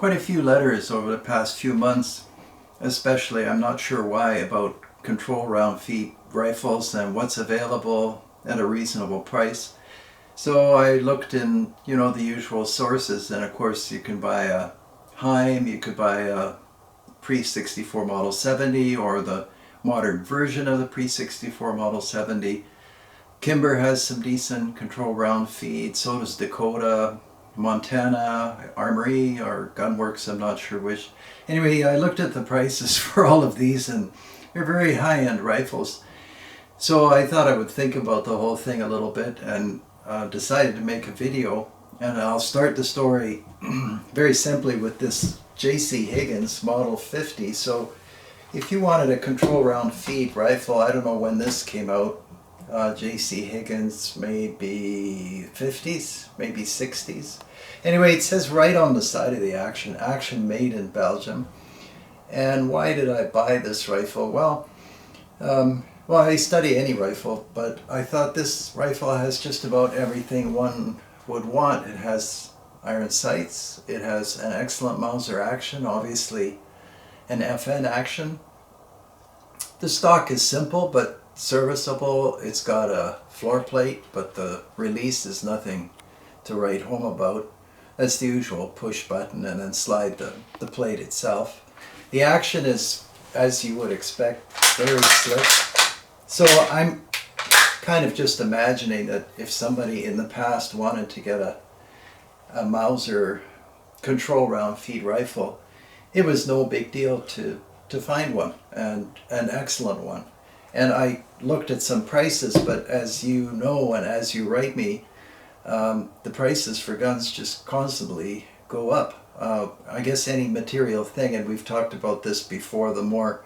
quite a few letters over the past few months, especially, I'm not sure why, about control round feed rifles and what's available at a reasonable price. So I looked in, the usual sources, and of course you can buy a Heim, you could buy a pre-64 Model 70 or the modern version of the pre-64 Model 70. Kimber has some decent control round feed, so does Dakota, Montana, Armory, or Gunworks, I'm not sure which. Anyway, I looked at the prices for all of these, and they're very high-end rifles. So I thought I would think about the whole thing a little bit and decided to make a video. And I'll start the story very simply with this J.C. Higgins Model 50. So if you wanted a control round feed rifle, I don't know when this came out, J.C. Higgins, maybe 50s, maybe 60s. Anyway, it says right on the side of the action made in Belgium. And why did I buy this rifle? Well, I study any rifle, but I thought this rifle has just about everything one would want. It has iron sights, it has an excellent Mauser action, obviously an FN action. The stock is simple but serviceable. It's got a floor plate, but the release is nothing to write home about. That's the usual push button and then slide the plate itself. The action is, as you would expect, very slick. So I'm kind of just imagining that if somebody in the past wanted to get a Mauser control round feed rifle, it was no big deal to find one, and an excellent one. And I looked at some prices, but as you know and as you write me, the prices for guns just constantly go up. I guess any material thing, and we've talked about this before, the more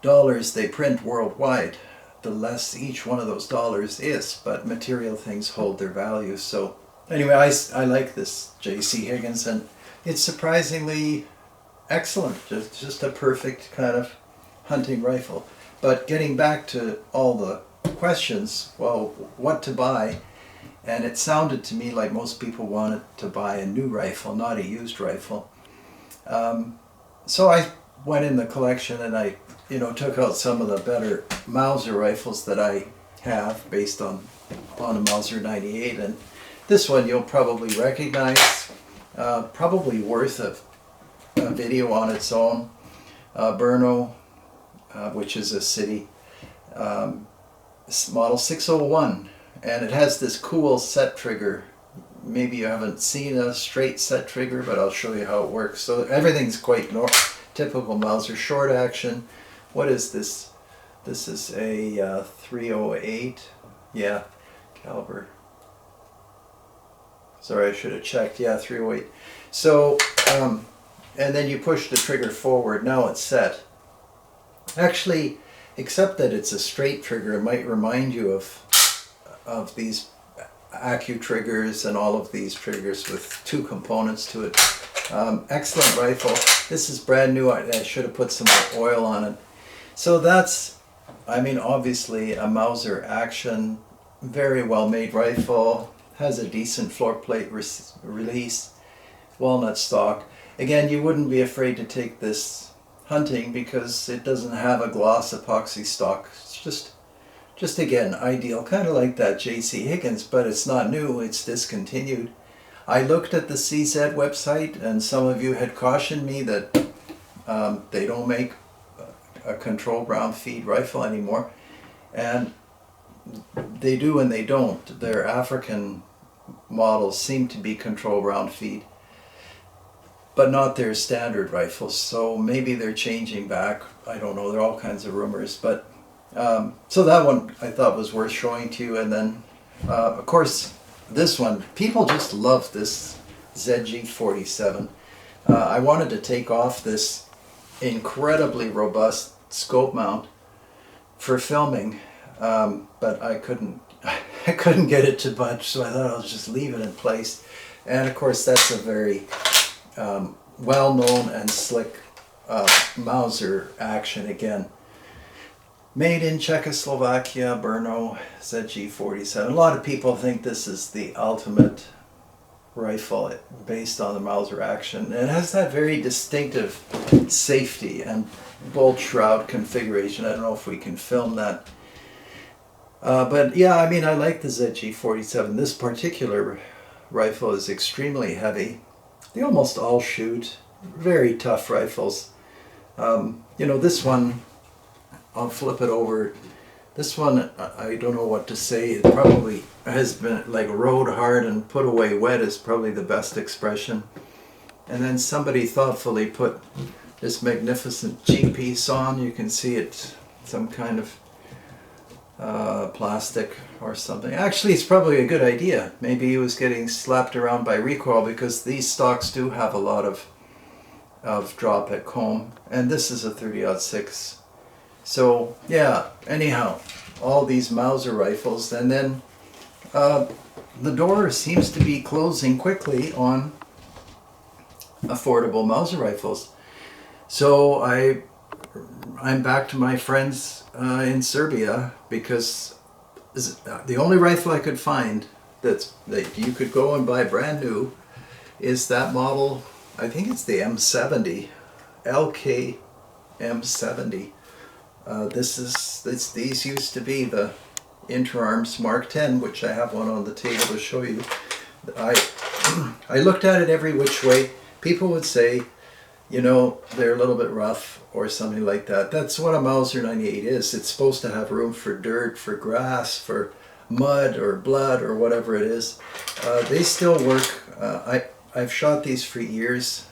dollars they print worldwide, the less each one of those dollars is, but material things hold their value. So anyway, I like this J.C. Higgins, and it's surprisingly excellent, just a perfect kind of hunting rifle. But getting back to all the questions, well, what to buy, and it sounded to me like most people wanted to buy a new rifle, not a used rifle. So I went in the collection and I took out some of the better Mauser rifles that I have based on a Mauser 98, and this one you'll probably recognize, probably worth a video on its own. Brno, which is a city, Model 601, and it has this cool set trigger. Maybe you haven't seen a straight set trigger, but I'll show you how it works. So everything's quite typical Mauser short action. What is this? This is a 308, yeah, caliber. Sorry, I should have checked. Yeah, 308. So, and then you push the trigger forward. Now it's set. Actually, except that it's a straight trigger, it might remind you of these Accu triggers and all of these triggers with two components to it. Excellent rifle. This is brand new. I should have put some more oil on it. So that's, obviously a Mauser action, very well made rifle, has a decent floor plate release, walnut stock. Again, you wouldn't be afraid to take this hunting because it doesn't have a gloss epoxy stock. It's just again, ideal, kind of like that J.C. Higgins, but it's not new, it's discontinued. I looked at the CZ website, and some of you had cautioned me that they don't make a control round feed rifle anymore, and they do and they don't. Their African models seem to be control round feed, but not their standard rifles, so maybe they're changing back. I don't know, there are all kinds of rumors, but so that one I thought was worth showing to you. And then of course this one, people just love this ZG47. I wanted to take off this incredibly robust scope mount for filming, but I couldn't get it to budge, so I thought I'll just leave it in place. And of course that's a very well-known and slick Mauser action again. Made in Czechoslovakia, Brno, ZG47. A lot of people think this is the ultimate rifle based on the Mauser action. It has that very distinctive safety and bolt shroud configuration. I don't know if we can film that. But yeah, I mean, I like the ZG47. This particular rifle is extremely heavy. They almost all shoot. Very tough rifles. You know, this one, I'll flip it over. This one, I don't know what to say. It probably has been like rode hard and put away wet is probably the best expression. And then somebody thoughtfully put this magnificent G-piece on. You can see it, some kind of plastic or something. Actually, it's probably a good idea. Maybe he was getting slapped around by recoil, because these stocks do have a lot of drop at comb. And this is a 30-06. So yeah, anyhow, all these Mauser rifles, and then the door seems to be closing quickly on affordable Mauser rifles. So I'm back to my friends in Serbia, because the only rifle I could find that you could go and buy brand new is that model. I think it's the M70, LK M70. These used to be the Interarms Mark 10, which I have one on the table to show you. I looked at it every which way. People would say, you know, they're a little bit rough or something like that. That's what a Mauser 98 is. It's supposed to have room for dirt, for grass, for mud or blood or whatever it is. They still work. I've shot these for years.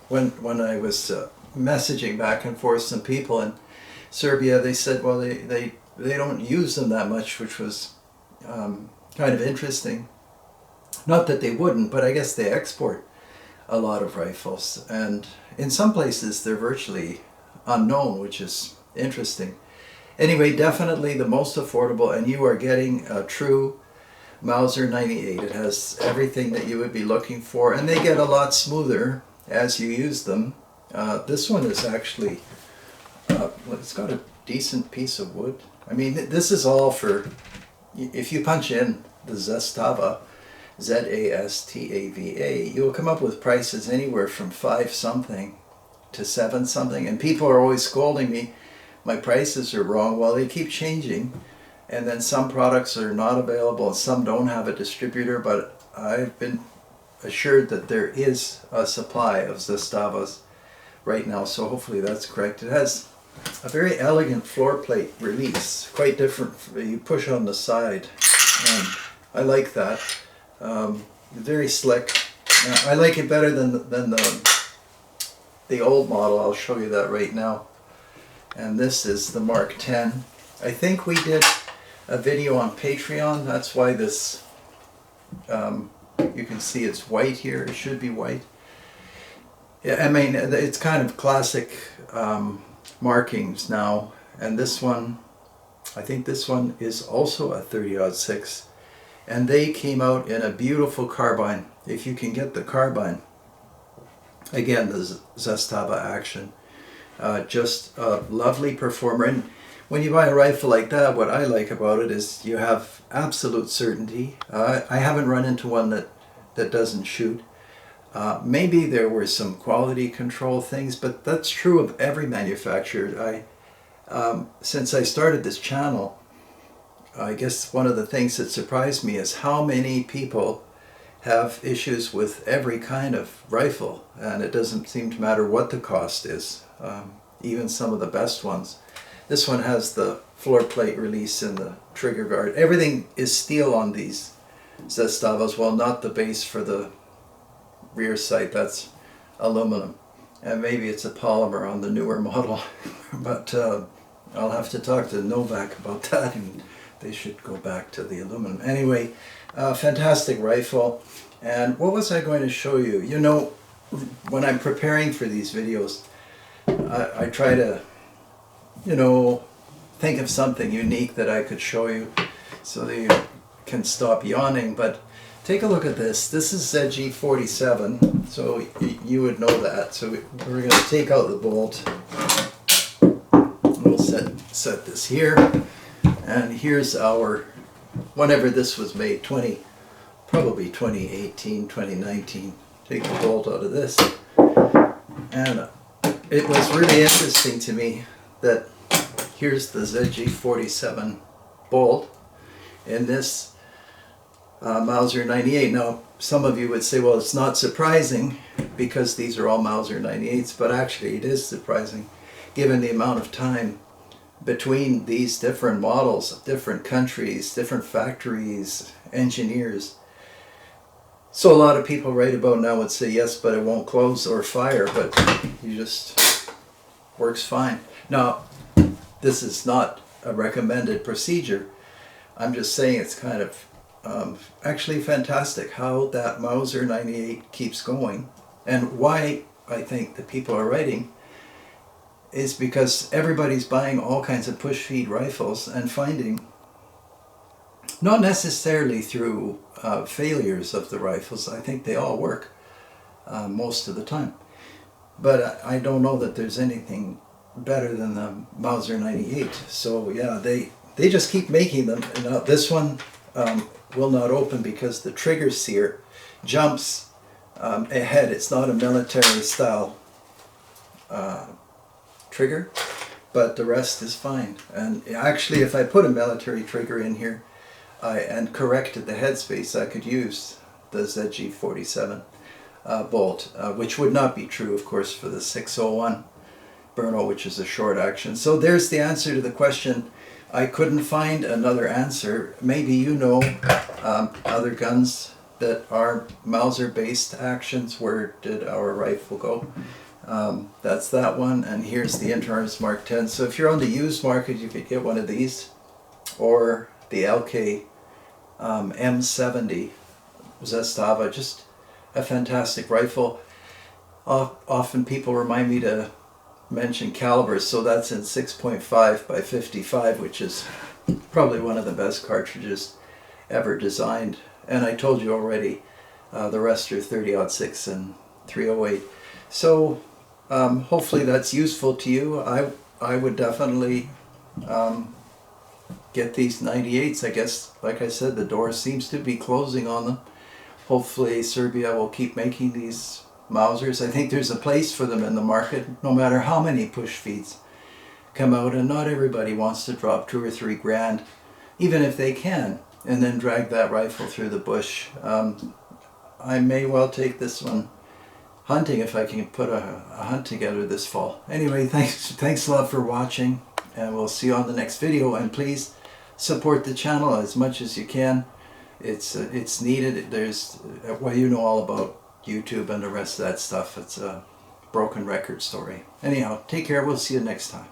When I was messaging back and forth some people in Serbia, they said, well, they don't use them that much, which was kind of interesting. Not that they wouldn't, but I guess they export a lot of rifles, and in some places they're virtually unknown, which is interesting. Anyway, definitely the most affordable, and you are getting a true Mauser 98. It has everything that you would be looking for, and they get a lot smoother as you use them. This one is actually, it's got a decent piece of wood. I mean, this is all for, if you punch in the Zastava, Z-A-S-T-A-V-A, you'll come up with prices anywhere from 5 something to 7 something, and people are always scolding me, my prices are wrong. Well, they keep changing, and then some products are not available and some don't have a distributor, but I've been assured that there is a supply of Zastavas right now, so hopefully that's correct. It has a very elegant floor plate release, quite different. You push on the side, and I like that. Very slick. I like it better than the old model. I'll show you that right now. And this is the Mark 10. I think we did a video on Patreon. That's why this, you can see it's white here. It should be white. Yeah, I mean, it's kind of classic markings now. And this one, I think this one is also a 30-06. And they came out in a beautiful carbine. If you can get the carbine, again, the Zastava action, just a lovely performer. And when you buy a rifle like that, what I like about it is you have absolute certainty. I haven't run into one that doesn't shoot. Maybe there were some quality control things, but that's true of every manufacturer. Since I started this channel, I guess one of the things that surprised me is how many people have issues with every kind of rifle, and it doesn't seem to matter what the cost is, even some of the best ones. This one has the floor plate release and the trigger guard. Everything is steel on these Zastavas, well, not the base for the rear sight, that's aluminum. And maybe it's a polymer on the newer model, but I'll have to talk to Novak about that, and they should go back to the aluminum. Anyway, fantastic rifle. And what was I going to show you? You know, when I'm preparing for these videos, I try to, you know, think of something unique that I could show you so that you can stop yawning. But take a look at this. This is ZG47, so you would know that. So we're going to take out the bolt. We'll set this here. And here's our, whenever this was made, probably 2018, 2019. Take the bolt out of this. And it was really interesting to me that here's the ZG47 bolt in this Mauser 98. Now, some of you would say, well, it's not surprising because these are all Mauser 98s, but actually it is surprising given the amount of time between these different models, different countries, different factories, engineers. So a lot of people right about now would say, yes, but it won't close or fire, but you just works fine. Now, this is not a recommended procedure. I'm just saying it's kind of actually fantastic how that Mauser 98 keeps going, and why I think the people are writing is because everybody's buying all kinds of push feed rifles and finding, not necessarily through failures of the rifles, I think they all work most of the time, but I don't know that there's anything better than the Mauser 98. So yeah, they just keep making them. Now this one will not open because the trigger sear jumps ahead. It's not a military style trigger, but the rest is fine. And actually, if I put a military trigger in here and corrected the headspace, I could use the ZG47 bolt, which would not be true, of course, for the 601 Berno, which is a short action. So there's the answer to the question. I couldn't find another answer. Maybe you know other guns that are Mauser-based actions. Where did our rifle go? That's that one, and here's the Interarms Mark 10. So if you're on the used market, you could get one of these, or the LK M70 Zastava, just a fantastic rifle. Often people remind me to mention calibers, so that's in 6.5 by 55, which is probably one of the best cartridges ever designed. And I told you already, the rest are 30-06 and 308. So hopefully that's useful to you. I would definitely get these 98s. I guess, like I said, the door seems to be closing on them. Hopefully Serbia will keep making these Mausers. I think there's a place for them in the market, no matter how many push feeds come out, and not everybody wants to drop 2 or 3 grand, even if they can, and then drag that rifle through the bush. I may well take this one hunting if I can put a hunt together this fall. Anyway, thanks a lot for watching, and we'll see you on the next video. And please support the channel as much as you can. It's needed. There's, well, you know all about YouTube and the rest of that stuff. It's a broken record story. Anyhow, take care. We'll see you next time.